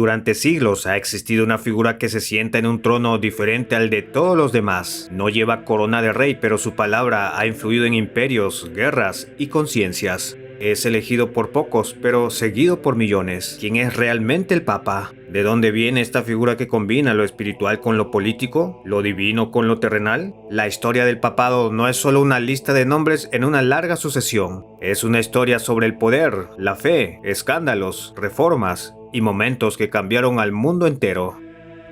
Durante siglos ha existido una figura que se sienta en un trono diferente al de todos los demás. No lleva corona de rey, pero su palabra ha influido en imperios, guerras y conciencias. Es elegido por pocos, pero seguido por millones. ¿Quién es realmente el Papa? ¿De dónde viene esta figura que combina lo espiritual con lo político, lo divino con lo terrenal? La historia del papado no es solo una lista de nombres en una larga sucesión. Es una historia sobre el poder, la fe, escándalos, reformas y momentos que cambiaron al mundo entero.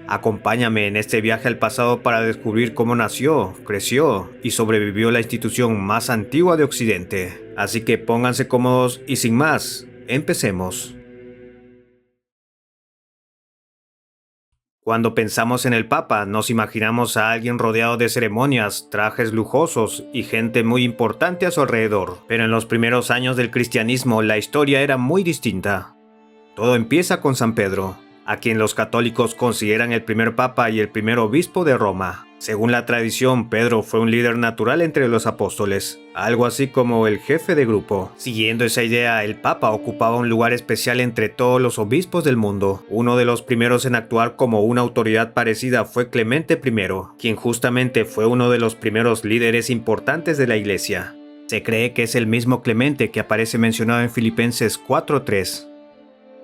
Acompáñame en este viaje al pasado para descubrir cómo nació, creció y sobrevivió la institución más antigua de Occidente. Así que pónganse cómodos y sin más, empecemos. Cuando pensamos en el Papa, nos imaginamos a alguien rodeado de ceremonias, trajes lujosos y gente muy importante a su alrededor. Pero en los primeros años del cristianismo, la historia era muy distinta. Todo empieza con San Pedro, a quien los católicos consideran el primer papa y el primer obispo de Roma. Según la tradición, Pedro fue un líder natural entre los apóstoles, algo así como el jefe de grupo. Siguiendo esa idea, el papa ocupaba un lugar especial entre todos los obispos del mundo. Uno de los primeros en actuar como una autoridad parecida fue Clemente I, quien justamente fue uno de los primeros líderes importantes de la iglesia. Se cree que es el mismo Clemente que aparece mencionado en Filipenses 4:3.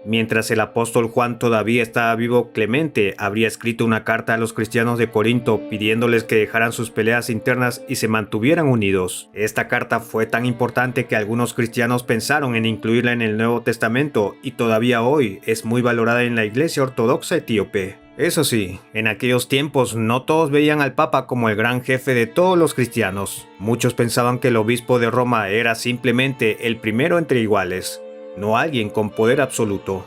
Mientras el apóstol Juan todavía estaba vivo, Clemente habría escrito una carta a los cristianos de Corinto pidiéndoles que dejaran sus peleas internas y se mantuvieran unidos. Esta carta fue tan importante que algunos cristianos pensaron en incluirla en el Nuevo Testamento y todavía hoy es muy valorada en la Iglesia Ortodoxa etíope. Eso sí, en aquellos tiempos no todos veían al Papa como el gran jefe de todos los cristianos. Muchos pensaban que el obispo de Roma era simplemente el primero entre iguales, no alguien con poder absoluto.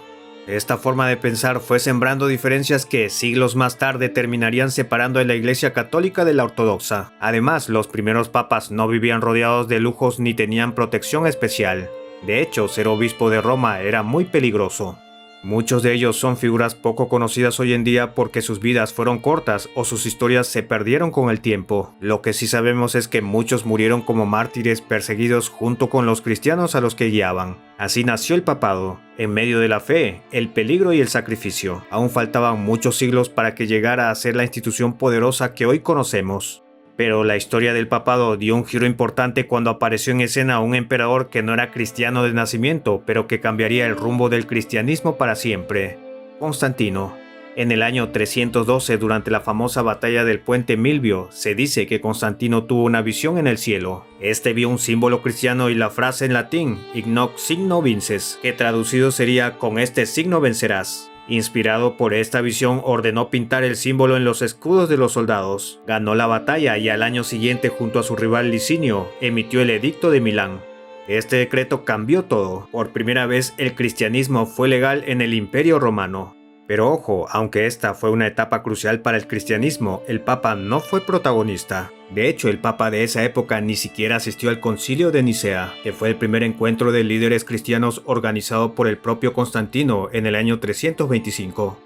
Esta forma de pensar fue sembrando diferencias que siglos más tarde terminarían separando a la Iglesia Católica de la Ortodoxa. Además, los primeros papas no vivían rodeados de lujos ni tenían protección especial. De hecho, ser obispo de Roma era muy peligroso. Muchos de ellos son figuras poco conocidas hoy en día porque sus vidas fueron cortas o sus historias se perdieron con el tiempo. Lo que sí sabemos es que muchos murieron como mártires perseguidos junto con los cristianos a los que guiaban. Así nació el papado, en medio de la fe, el peligro y el sacrificio. Aún faltaban muchos siglos para que llegara a ser la institución poderosa que hoy conocemos. Pero la historia del papado dio un giro importante cuando apareció en escena un emperador que no era cristiano de nacimiento, pero que cambiaría el rumbo del cristianismo para siempre: Constantino. En el año 312, durante la famosa batalla del puente Milvio, se dice que Constantino tuvo una visión en el cielo. Este vio un símbolo cristiano y la frase en latín, "Hic noc signo vinces", que traducido sería "con este signo vencerás". Inspirado por esta visión, ordenó pintar el símbolo en los escudos de los soldados. Ganó la batalla y al año siguiente, junto a su rival Licinio, emitió el Edicto de Milán. Este decreto cambió todo. Por primera vez, el cristianismo fue legal en el Imperio Romano. Pero ojo, aunque esta fue una etapa crucial para el cristianismo, el Papa no fue protagonista. De hecho, el Papa de esa época ni siquiera asistió al Concilio de Nicea, que fue el primer encuentro de líderes cristianos organizado por el propio Constantino en el año 325.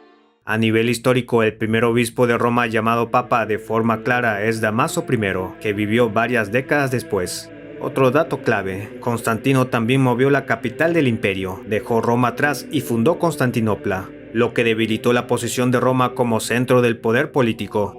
A nivel histórico, el primer obispo de Roma llamado Papa de forma clara es Dámaso I, que vivió varias décadas después. Otro dato clave: Constantino también movió la capital del imperio, dejó Roma atrás y fundó Constantinopla, lo que debilitó la posición de Roma como centro del poder político.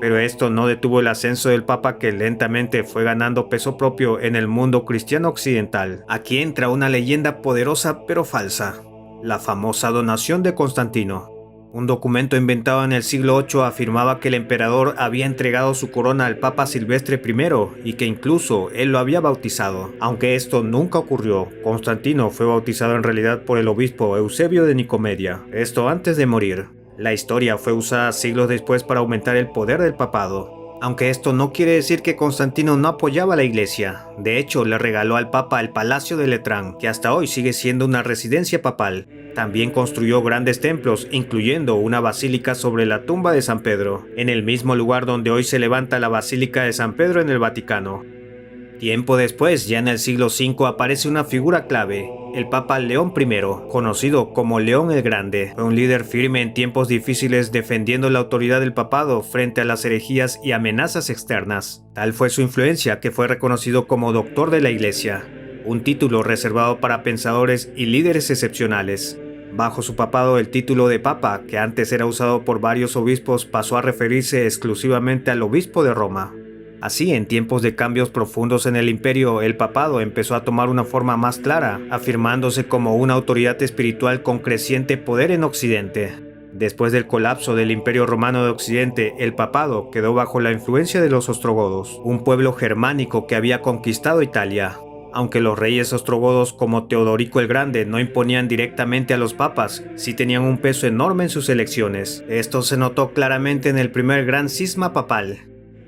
Pero esto no detuvo el ascenso del Papa, que lentamente fue ganando peso propio en el mundo cristiano occidental. Aquí entra una leyenda poderosa pero falsa: la famosa donación de Constantino. Un documento inventado en el siglo VIII afirmaba que el emperador había entregado su corona al Papa Silvestre I y que incluso él lo había bautizado. Aunque esto nunca ocurrió, Constantino fue bautizado en realidad por el obispo Eusebio de Nicomedia, esto antes de morir. La historia fue usada siglos después para aumentar el poder del papado. Aunque esto no quiere decir que Constantino no apoyaba a la iglesia. De hecho, le regaló al Papa el Palacio de Letrán, que hasta hoy sigue siendo una residencia papal. También construyó grandes templos, incluyendo una basílica sobre la tumba de San Pedro, en el mismo lugar donde hoy se levanta la Basílica de San Pedro en el Vaticano. Tiempo después, ya en el siglo V, aparece una figura clave: el Papa León I, conocido como León el Grande. Fue un líder firme en tiempos difíciles, defendiendo la autoridad del papado frente a las herejías y amenazas externas. Tal fue su influencia que fue reconocido como Doctor de la Iglesia, un título reservado para pensadores y líderes excepcionales. Bajo su papado, el título de papa, que antes era usado por varios obispos, pasó a referirse exclusivamente al obispo de Roma. Así, en tiempos de cambios profundos en el imperio, el papado empezó a tomar una forma más clara, afirmándose como una autoridad espiritual con creciente poder en Occidente. Después del colapso del Imperio Romano de Occidente, el papado quedó bajo la influencia de los ostrogodos, un pueblo germánico que había conquistado Italia. Aunque los reyes ostrogodos como Teodorico el Grande no imponían directamente a los papas, sí tenían un peso enorme en sus elecciones. Esto se notó claramente en el primer gran cisma papal.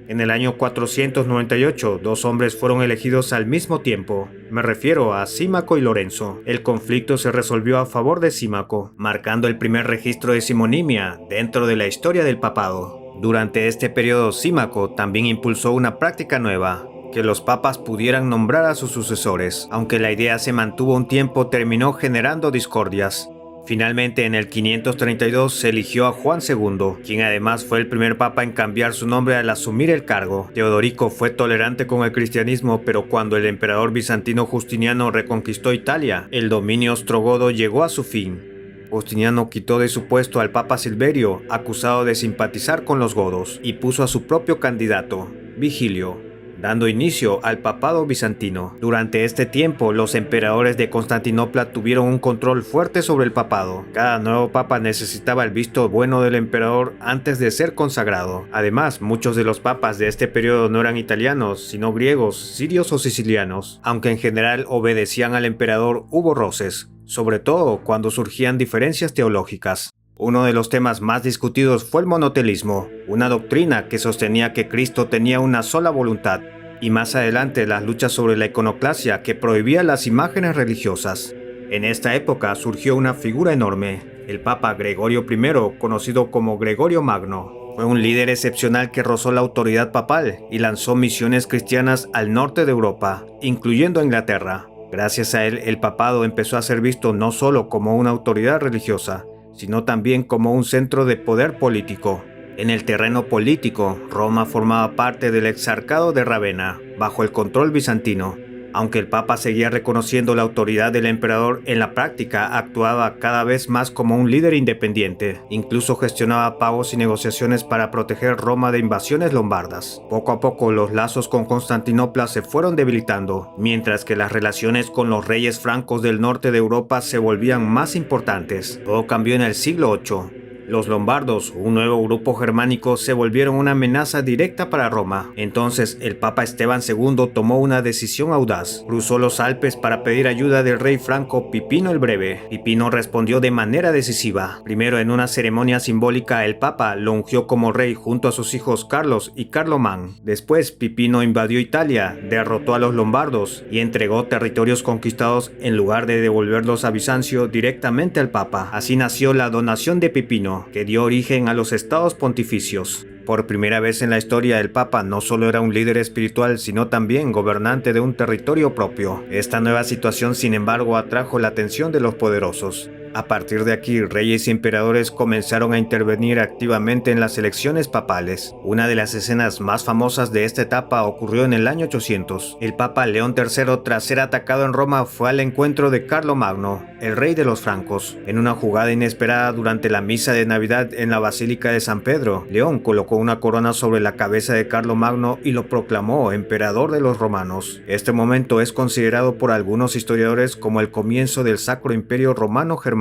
En el año 498, dos hombres fueron elegidos al mismo tiempo. Me refiero a Símaco y Lorenzo. El conflicto se resolvió a favor de Símaco, marcando el primer registro de simonimia dentro de la historia del papado. Durante este periodo, Símaco también impulsó una práctica nueva: que los papas pudieran nombrar a sus sucesores. Aunque la idea se mantuvo un tiempo, terminó generando discordias. Finalmente, en el 532 se eligió a Juan II, quien además fue el primer papa en cambiar su nombre al asumir el cargo. Teodorico fue tolerante con el cristianismo, pero cuando el emperador bizantino Justiniano reconquistó Italia, el dominio ostrogodo llegó a su fin. Justiniano quitó de su puesto al papa Silverio, acusado de simpatizar con los godos, y puso a su propio candidato, Vigilio, dando inicio al papado bizantino. Durante este tiempo, los emperadores de Constantinopla tuvieron un control fuerte sobre el papado. Cada nuevo papa necesitaba el visto bueno del emperador antes de ser consagrado. Además, muchos de los papas de este periodo no eran italianos, sino griegos, sirios o sicilianos. Aunque en general obedecían al emperador, hubo roces, sobre todo cuando surgían diferencias teológicas. Uno de los temas más discutidos fue el monotelismo, una doctrina que sostenía que Cristo tenía una sola voluntad, y más adelante las luchas sobre la iconoclasia, que prohibía las imágenes religiosas. En esta época surgió una figura enorme, el Papa Gregorio I, conocido como Gregorio Magno. Fue un líder excepcional que rozó la autoridad papal y lanzó misiones cristianas al norte de Europa, incluyendo a Inglaterra. Gracias a él, el papado empezó a ser visto no solo como una autoridad religiosa, sino también como un centro de poder político. En el terreno político, Roma formaba parte del exarcado de Rávena, bajo el control bizantino. Aunque el Papa seguía reconociendo la autoridad del emperador, en la práctica actuaba cada vez más como un líder independiente. Incluso gestionaba pagos y negociaciones para proteger Roma de invasiones lombardas. Poco a poco los lazos con Constantinopla se fueron debilitando, mientras que las relaciones con los reyes francos del norte de Europa se volvían más importantes. Todo cambió en el siglo VIII. Los lombardos, un nuevo grupo germánico, se volvieron una amenaza directa para Roma. Entonces, el Papa Esteban II tomó una decisión audaz. Cruzó los Alpes para pedir ayuda del rey franco Pipino el Breve. Pipino respondió de manera decisiva. Primero, en una ceremonia simbólica, el Papa lo ungió como rey junto a sus hijos Carlos y Carlomán. Después, Pipino invadió Italia, derrotó a los lombardos y entregó territorios conquistados en lugar de devolverlos a Bizancio directamente al Papa. Así nació la donación de Pipino, que dio origen a los estados pontificios. Por primera vez en la historia, el Papa no solo era un líder espiritual, sino también gobernante de un territorio propio. Esta nueva situación, sin embargo, atrajo la atención de los poderosos. A partir de aquí, reyes y emperadores comenzaron a intervenir activamente en las elecciones papales. Una de las escenas más famosas de esta etapa ocurrió en el año 800. El Papa León III, tras ser atacado en Roma, fue al encuentro de Carlomagno, el rey de los francos. En una jugada inesperada durante la misa de Navidad en la Basílica de San Pedro, León colocó una corona sobre la cabeza de Carlomagno y lo proclamó emperador de los romanos. Este momento es considerado por algunos historiadores como el comienzo del Sacro Imperio Romano Germánico,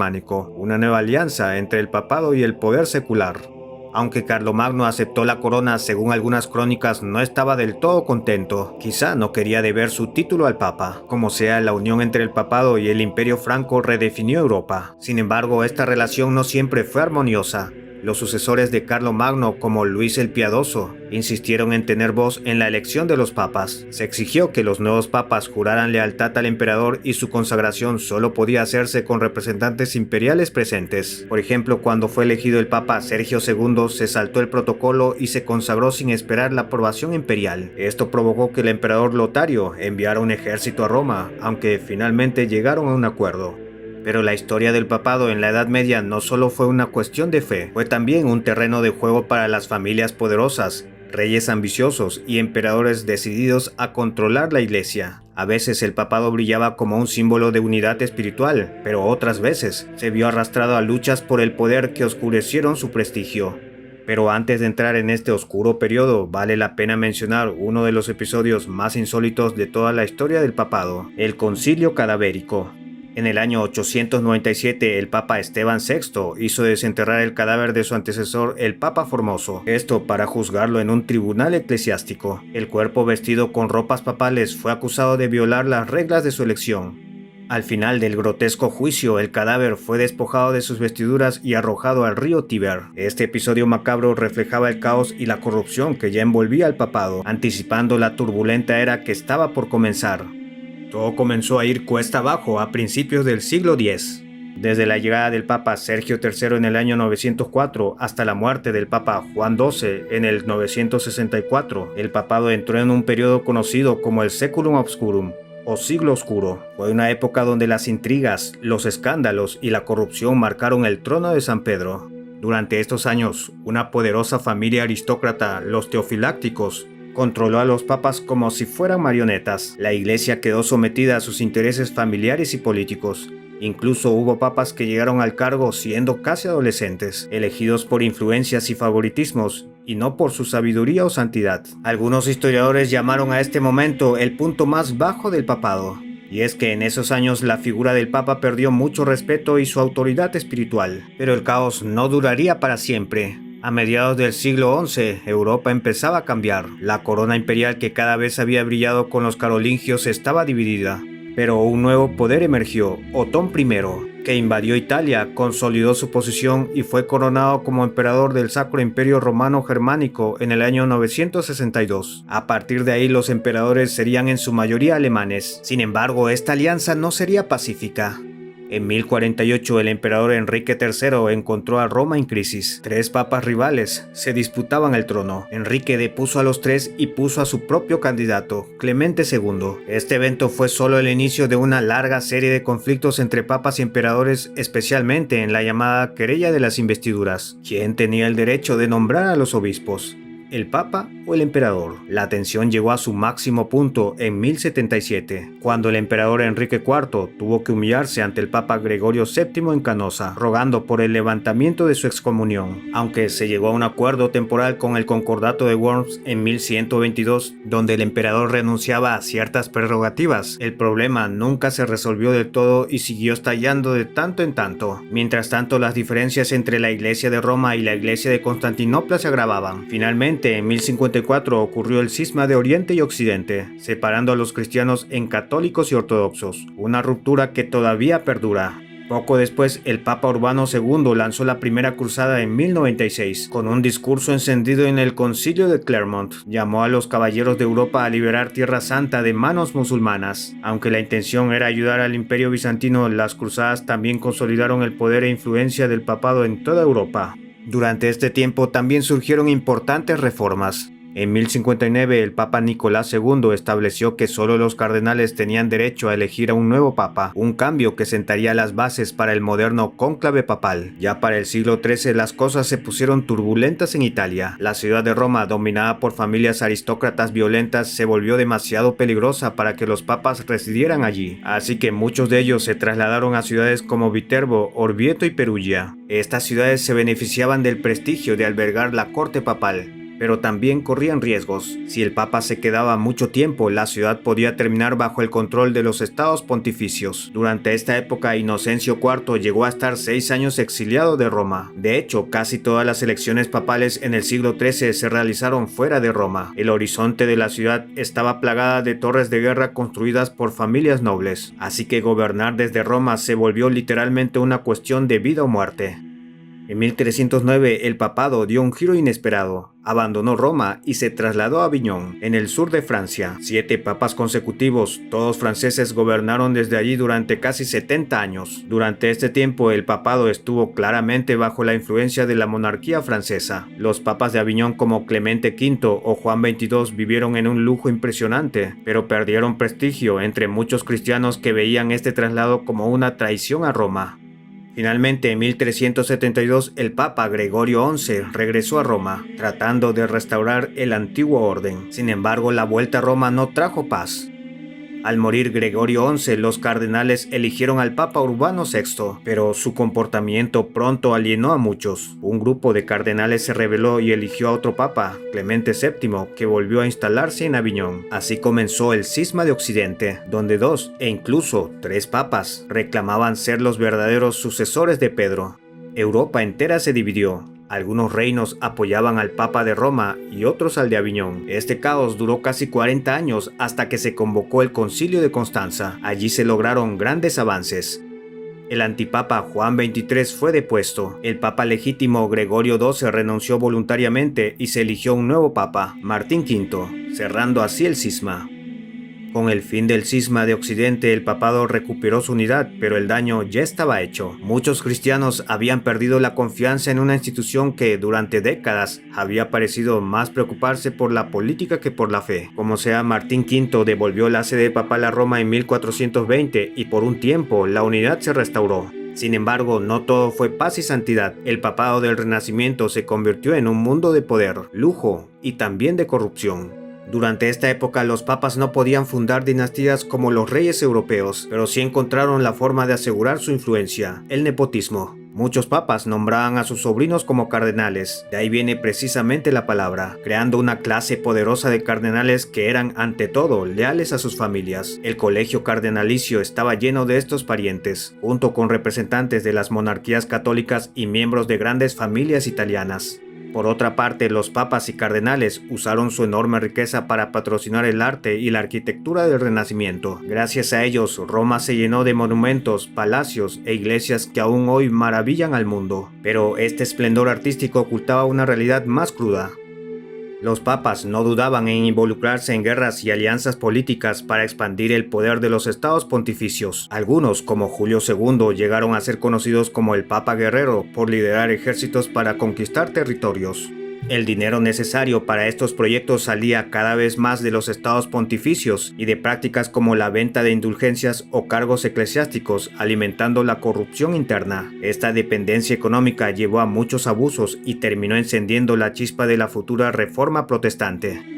una nueva alianza entre el papado y el poder secular. Aunque Carlomagno aceptó la corona, según algunas crónicas no estaba del todo contento. Quizá no quería deber su título al papa. Como sea, la unión entre el papado y el imperio franco redefinió Europa. Sin embargo, esta relación no siempre fue armoniosa. Los sucesores de Carlomagno, como Luis el Piadoso, insistieron en tener voz en la elección de los papas. Se exigió que los nuevos papas juraran lealtad al emperador y su consagración solo podía hacerse con representantes imperiales presentes. Por ejemplo, cuando fue elegido el papa Sergio II, se saltó el protocolo y se consagró sin esperar la aprobación imperial. Esto provocó que el emperador Lotario enviara un ejército a Roma, aunque finalmente llegaron a un acuerdo. Pero la historia del papado en la Edad Media no solo fue una cuestión de fe, fue también un terreno de juego para las familias poderosas. reyes ambiciosos y emperadores decididos a controlar la iglesia. A veces el papado brillaba como un símbolo de unidad espiritual, pero otras veces se vio arrastrado a luchas por el poder que oscurecieron su prestigio. Pero antes de entrar en este oscuro periodo, vale la pena mencionar uno de los episodios más insólitos de toda la historia del papado, el Concilio Cadavérico. En el año 897, el Papa Esteban VI hizo desenterrar el cadáver de su antecesor, el Papa Formoso, esto para juzgarlo en un tribunal eclesiástico. El cuerpo, vestido con ropas papales, fue acusado de violar las reglas de su elección. Al final del grotesco juicio, el cadáver fue despojado de sus vestiduras y arrojado al río Tíber. Este episodio macabro reflejaba el caos y la corrupción que ya envolvía al papado, anticipando la turbulenta era que estaba por comenzar. Todo comenzó a ir cuesta abajo a principios del siglo X. Desde la llegada del Papa Sergio III en el año 904 hasta la muerte del Papa Juan XII en el 964, el papado entró en un periodo conocido como el Saeculum Obscurum, o siglo oscuro. Fue una época donde las intrigas, los escándalos y la corrupción marcaron el trono de San Pedro. Durante estos años, una poderosa familia aristócrata, los teofilácticos, controló a los papas como si fueran marionetas. La iglesia quedó sometida a sus intereses familiares y políticos. Incluso hubo papas que llegaron al cargo siendo casi adolescentes, elegidos por influencias y favoritismos, y no por su sabiduría o santidad. Algunos historiadores llamaron a este momento el punto más bajo del papado. Y es que en esos años la figura del Papa perdió mucho respeto y su autoridad espiritual. Pero el caos no duraría para siempre. A mediados del siglo XI, Europa empezaba a cambiar. La corona imperial que cada vez había brillado con los carolingios estaba dividida. Pero un nuevo poder emergió, Otón I, que invadió Italia, consolidó su posición y fue coronado como emperador del Sacro Imperio Romano Germánico en el año 962. A partir de ahí los emperadores serían en su mayoría alemanes. Sin embargo, esta alianza no sería pacífica. En 1048 el emperador Enrique III encontró a Roma en crisis. Tres papas rivales se disputaban el trono. Enrique depuso a los tres y puso a su propio candidato, Clemente II. Este evento fue solo el inicio de una larga serie de conflictos entre papas y emperadores, especialmente en la llamada querella de las investiduras. ¿Quién tenía el derecho de nombrar a los obispos? ¿El Papa o el emperador? La tensión llegó a su máximo punto en 1077, cuando el emperador Enrique IV tuvo que humillarse ante el Papa Gregorio VII en Canosa, rogando por el levantamiento de su excomunión. Aunque se llegó a un acuerdo temporal con el Concordato de Worms en 1122, donde el emperador renunciaba a ciertas prerrogativas, el problema nunca se resolvió del todo y siguió estallando de tanto en tanto. Mientras tanto, las diferencias entre la Iglesia de Roma y la Iglesia de Constantinopla se agravaban. Finalmente, en 1054 ocurrió el cisma de Oriente y Occidente, separando a los cristianos en católicos y ortodoxos, una ruptura que todavía perdura. Poco después, el Papa Urbano II lanzó la primera cruzada en 1096. Con un discurso encendido en el Concilio de Clermont, llamó a los caballeros de Europa a liberar Tierra Santa de manos musulmanas. Aunque la intención era ayudar al Imperio Bizantino, las cruzadas también consolidaron el poder e influencia del papado en toda Europa. Durante este tiempo también surgieron importantes reformas. En 1059 el Papa Nicolás II estableció que solo los cardenales tenían derecho a elegir a un nuevo papa, un cambio que sentaría las bases para el moderno cónclave papal. Ya para el siglo XIII las cosas se pusieron turbulentas en Italia. La ciudad de Roma, dominada por familias aristócratas violentas, se volvió demasiado peligrosa para que los papas residieran allí, así que muchos de ellos se trasladaron a ciudades como Viterbo, Orvieto y Perugia. Estas ciudades se beneficiaban del prestigio de albergar la corte papal, pero también corrían riesgos. Si el Papa se quedaba mucho tiempo, la ciudad podía terminar bajo el control de los estados pontificios. Durante esta época, Inocencio IV llegó a estar 6 años exiliado de Roma. De hecho, casi todas las elecciones papales en el siglo XIII se realizaron fuera de Roma. El horizonte de la ciudad estaba plagada de torres de guerra construidas por familias nobles, así que gobernar desde Roma se volvió literalmente una cuestión de vida o muerte. En 1309 el papado dio un giro inesperado, abandonó Roma y se trasladó a Aviñón, en el sur de Francia. 7 papas consecutivos, todos franceses, gobernaron desde allí durante casi 70 años. Durante este tiempo el papado estuvo claramente bajo la influencia de la monarquía francesa. Los papas de Aviñón como Clemente V o Juan XXII vivieron en un lujo impresionante, pero perdieron prestigio entre muchos cristianos que veían este traslado como una traición a Roma. Finalmente, en 1372, el Papa Gregorio XI regresó a Roma, tratando de restaurar el antiguo orden. Sin embargo, la vuelta a Roma no trajo paz. Al morir Gregorio XI, los cardenales eligieron al Papa Urbano VI, pero su comportamiento pronto alienó a muchos. Un grupo de cardenales se rebeló y eligió a otro Papa, Clemente VII, que volvió a instalarse en Aviñón. Así comenzó el Cisma de Occidente, donde 2 e incluso 3 papas reclamaban ser los verdaderos sucesores de Pedro. Europa entera se dividió. Algunos reinos apoyaban al Papa de Roma y otros al de Aviñón. Este caos duró casi 40 años hasta que se convocó el Concilio de Constanza. Allí se lograron grandes avances. El antipapa Juan XXIII fue depuesto. El papa legítimo Gregorio XII renunció voluntariamente y se eligió un nuevo papa, Martín V, cerrando así el cisma. Con el fin del cisma de Occidente, el papado recuperó su unidad, pero el daño ya estaba hecho. Muchos cristianos habían perdido la confianza en una institución que durante décadas había parecido más preocuparse por la política que por la fe. Como sea, Martín V devolvió la sede papal a Roma en 1420 y por un tiempo la unidad se restauró. Sin embargo, no todo fue paz y santidad. El papado del Renacimiento se convirtió en un mundo de poder, lujo y también de corrupción. Durante esta época los papas no podían fundar dinastías como los reyes europeos, pero sí encontraron la forma de asegurar su influencia, el nepotismo. Muchos papas nombraban a sus sobrinos como cardenales, de ahí viene precisamente la palabra, creando una clase poderosa de cardenales que eran ante todo leales a sus familias. El colegio cardenalicio estaba lleno de estos parientes, junto con representantes de las monarquías católicas y miembros de grandes familias italianas. Por otra parte, los papas y cardenales usaron su enorme riqueza para patrocinar el arte y la arquitectura del Renacimiento. Gracias a ellos, Roma se llenó de monumentos, palacios e iglesias que aún hoy maravillan al mundo. Pero este esplendor artístico ocultaba una realidad más cruda. Los papas no dudaban en involucrarse en guerras y alianzas políticas para expandir el poder de los estados pontificios. Algunos, como Julio II, llegaron a ser conocidos como el Papa Guerrero por liderar ejércitos para conquistar territorios. El dinero necesario para estos proyectos salía cada vez más de los estados pontificios y de prácticas como la venta de indulgencias o cargos eclesiásticos, alimentando la corrupción interna. Esta dependencia económica llevó a muchos abusos y terminó encendiendo la chispa de la futura reforma protestante.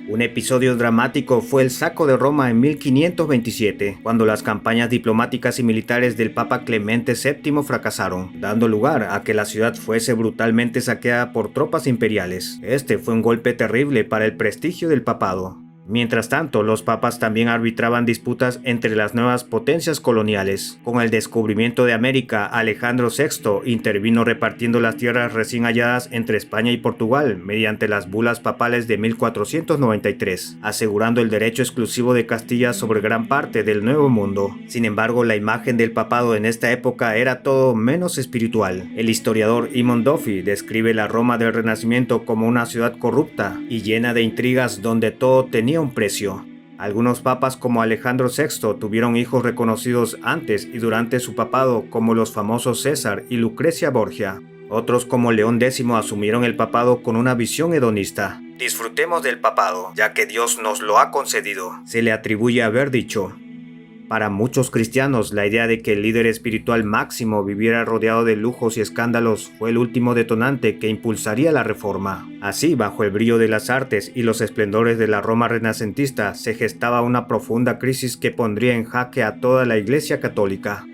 Un episodio dramático fue el saco de Roma en 1527, cuando las campañas diplomáticas y militares del Papa Clemente VII fracasaron, dando lugar a que la ciudad fuese brutalmente saqueada por tropas imperiales. Este fue un golpe terrible para el prestigio del papado. Mientras tanto, los papas también arbitraban disputas entre las nuevas potencias coloniales. Con el descubrimiento de América, Alejandro VI intervino repartiendo las tierras recién halladas entre España y Portugal mediante las bulas papales de 1493, asegurando el derecho exclusivo de Castilla sobre gran parte del Nuevo Mundo. Sin embargo, la imagen del papado en esta época era todo menos espiritual. El historiador Eamon Duffy describe la Roma del Renacimiento como una ciudad corrupta y llena de intrigas donde todo tenía un precio. Algunos papas como Alejandro VI tuvieron hijos reconocidos antes y durante su papado, como los famosos César y Lucrecia Borgia. Otros como León X asumieron el papado con una visión hedonista. Disfrutemos del papado, ya que Dios nos lo ha concedido. Se le atribuye haber dicho: para muchos cristianos, la idea de que el líder espiritual máximo viviera rodeado de lujos y escándalos fue el último detonante que impulsaría la reforma. Así, bajo el brillo de las artes y los esplendores de la Roma renacentista, se gestaba una profunda crisis que pondría en jaque a toda la Iglesia católica.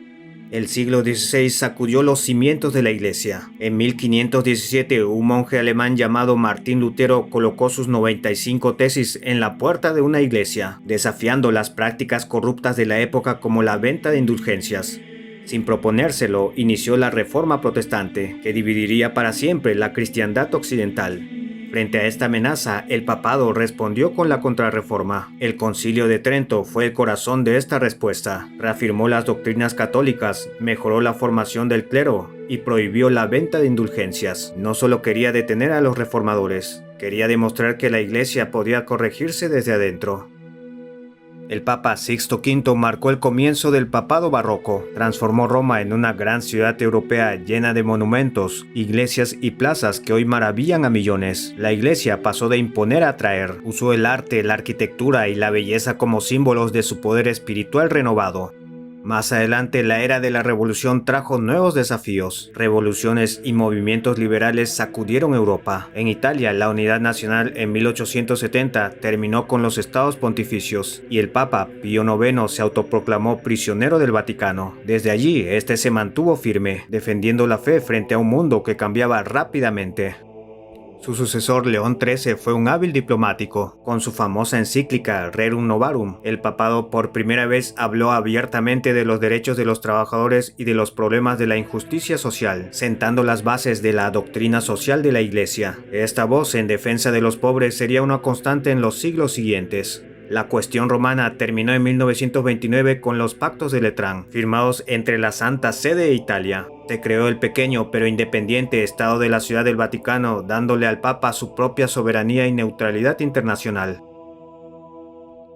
El siglo XVI sacudió los cimientos de la Iglesia. En 1517, un monje alemán llamado Martín Lutero colocó sus 95 tesis en la puerta de una iglesia, desafiando las prácticas corruptas de la época como la venta de indulgencias. Sin proponérselo, inició la Reforma Protestante, que dividiría para siempre la cristiandad occidental. Frente a esta amenaza, el papado respondió con la Contrarreforma. El Concilio de Trento fue el corazón de esta respuesta. Reafirmó las doctrinas católicas, mejoró la formación del clero y prohibió la venta de indulgencias. No solo quería detener a los reformadores, quería demostrar que la Iglesia podía corregirse desde adentro. El Papa Sixto V marcó el comienzo del papado barroco, transformó Roma en una gran ciudad europea llena de monumentos, iglesias y plazas que hoy maravillan a millones. La Iglesia pasó de imponer a atraer, usó el arte, la arquitectura y la belleza como símbolos de su poder espiritual renovado. Más adelante, la era de la revolución trajo nuevos desafíos. Revoluciones y movimientos liberales sacudieron Europa. En Italia, la unidad nacional en 1870 terminó con los estados pontificios y el Papa Pío IX se autoproclamó prisionero del Vaticano. Desde allí, este se mantuvo firme, defendiendo la fe frente a un mundo que cambiaba rápidamente. Su sucesor León XIII fue un hábil diplomático. Con su famosa encíclica Rerum Novarum, el papado por primera vez habló abiertamente de los derechos de los trabajadores y de los problemas de la injusticia social, sentando las bases de la doctrina social de la Iglesia. Esta voz en defensa de los pobres sería una constante en los siglos siguientes. La cuestión romana terminó en 1929 con los Pactos de Letrán, firmados entre la Santa Sede e Italia. Se creó el pequeño pero independiente Estado de la Ciudad del Vaticano, dándole al Papa su propia soberanía y neutralidad internacional.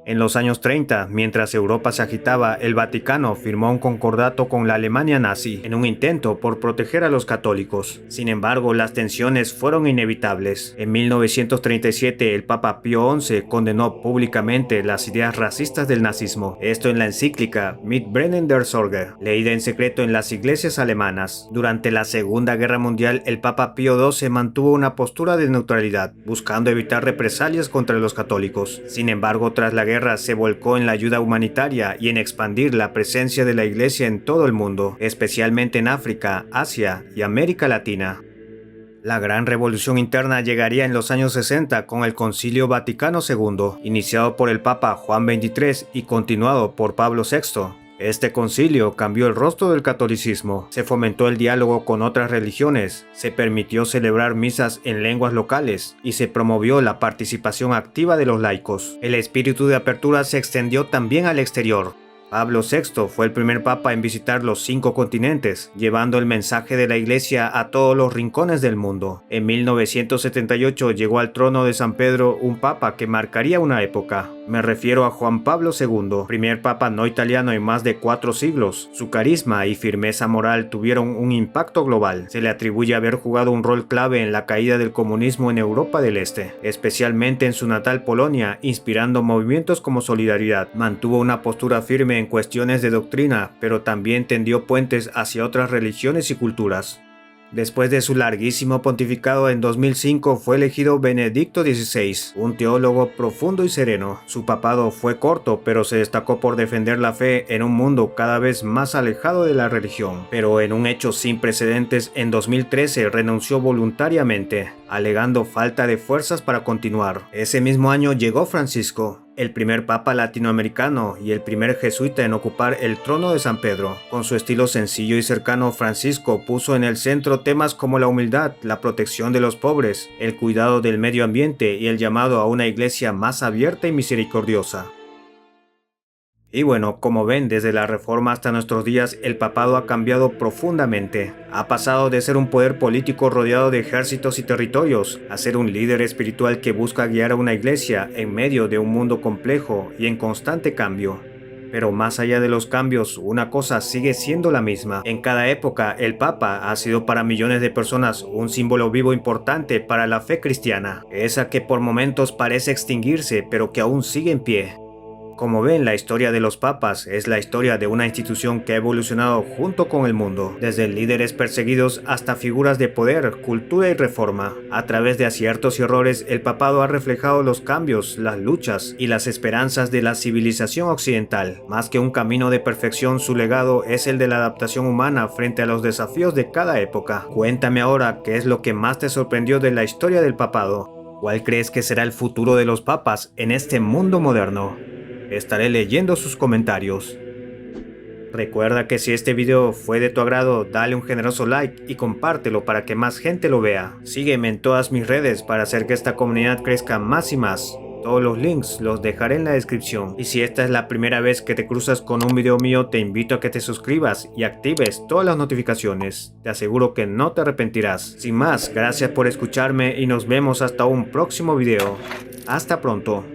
En los años 30, mientras Europa se agitaba, el Vaticano firmó un concordato con la Alemania nazi en un intento por proteger a los católicos. Sin embargo, las tensiones fueron inevitables. En 1937, el Papa Pío XI condenó públicamente las ideas racistas del nazismo, esto en la encíclica Mitbrennen der Sorge, leída en secreto en las iglesias alemanas. Durante la Segunda Guerra Mundial, el Papa Pío XII mantuvo una postura de neutralidad, buscando evitar represalias contra los católicos. Sin embargo, tras la guerra, se volcó en la ayuda humanitaria y en expandir la presencia de la Iglesia en todo el mundo, especialmente en África, Asia y América Latina. La gran revolución interna llegaría en los años 60 con el Concilio Vaticano II, iniciado por el Papa Juan XXIII y continuado por Pablo VI. Este concilio cambió el rostro del catolicismo, se fomentó el diálogo con otras religiones, se permitió celebrar misas en lenguas locales y se promovió la participación activa de los laicos. El espíritu de apertura se extendió también al exterior. Pablo VI fue el primer papa en visitar los 5 continentes, llevando el mensaje de la Iglesia a todos los rincones del mundo. En 1978 llegó al trono de San Pedro un papa que marcaría una época. Me refiero a Juan Pablo II, primer papa no italiano en más de 4 siglos. Su carisma y firmeza moral tuvieron un impacto global. Se le atribuye haber jugado un rol clave en la caída del comunismo en Europa del Este, especialmente en su natal Polonia, inspirando movimientos como Solidaridad. Mantuvo una postura firme en cuestiones de doctrina, pero también tendió puentes hacia otras religiones y culturas. Después de su larguísimo pontificado en 2005 fue elegido Benedicto XVI, un teólogo profundo y sereno. Su papado fue corto, pero se destacó por defender la fe en un mundo cada vez más alejado de la religión. Pero en un hecho sin precedentes, en 2013 renunció voluntariamente, alegando falta de fuerzas para continuar. Ese mismo año llegó Francisco, el primer papa latinoamericano y el primer jesuita en ocupar el trono de San Pedro. Con su estilo sencillo y cercano, Francisco puso en el centro temas como la humildad, la protección de los pobres, el cuidado del medio ambiente y el llamado a una iglesia más abierta y misericordiosa. Y bueno, como ven, desde la Reforma hasta nuestros días, el papado ha cambiado profundamente. Ha pasado de ser un poder político rodeado de ejércitos y territorios, a ser un líder espiritual que busca guiar a una iglesia en medio de un mundo complejo y en constante cambio. Pero más allá de los cambios, una cosa sigue siendo la misma. En cada época, el Papa ha sido para millones de personas un símbolo vivo importante para la fe cristiana, esa que por momentos parece extinguirse, pero que aún sigue en pie. Como ven, la historia de los papas es la historia de una institución que ha evolucionado junto con el mundo, desde líderes perseguidos hasta figuras de poder, cultura y reforma. A través de aciertos y errores, el papado ha reflejado los cambios, las luchas y las esperanzas de la civilización occidental. Más que un camino de perfección, su legado es el de la adaptación humana frente a los desafíos de cada época. Cuéntame ahora qué es lo que más te sorprendió de la historia del papado. ¿Cuál crees que será el futuro de los papas en este mundo moderno? Estaré leyendo sus comentarios. Recuerda que si este video fue de tu agrado, dale un generoso like y compártelo para que más gente lo vea. Sígueme en todas mis redes para hacer que esta comunidad crezca más y más. Todos los links los dejaré en la descripción. Y si esta es la primera vez que te cruzas con un video mío, te invito a que te suscribas y actives todas las notificaciones. Te aseguro que no te arrepentirás. Sin más, gracias por escucharme y nos vemos hasta un próximo video. Hasta pronto.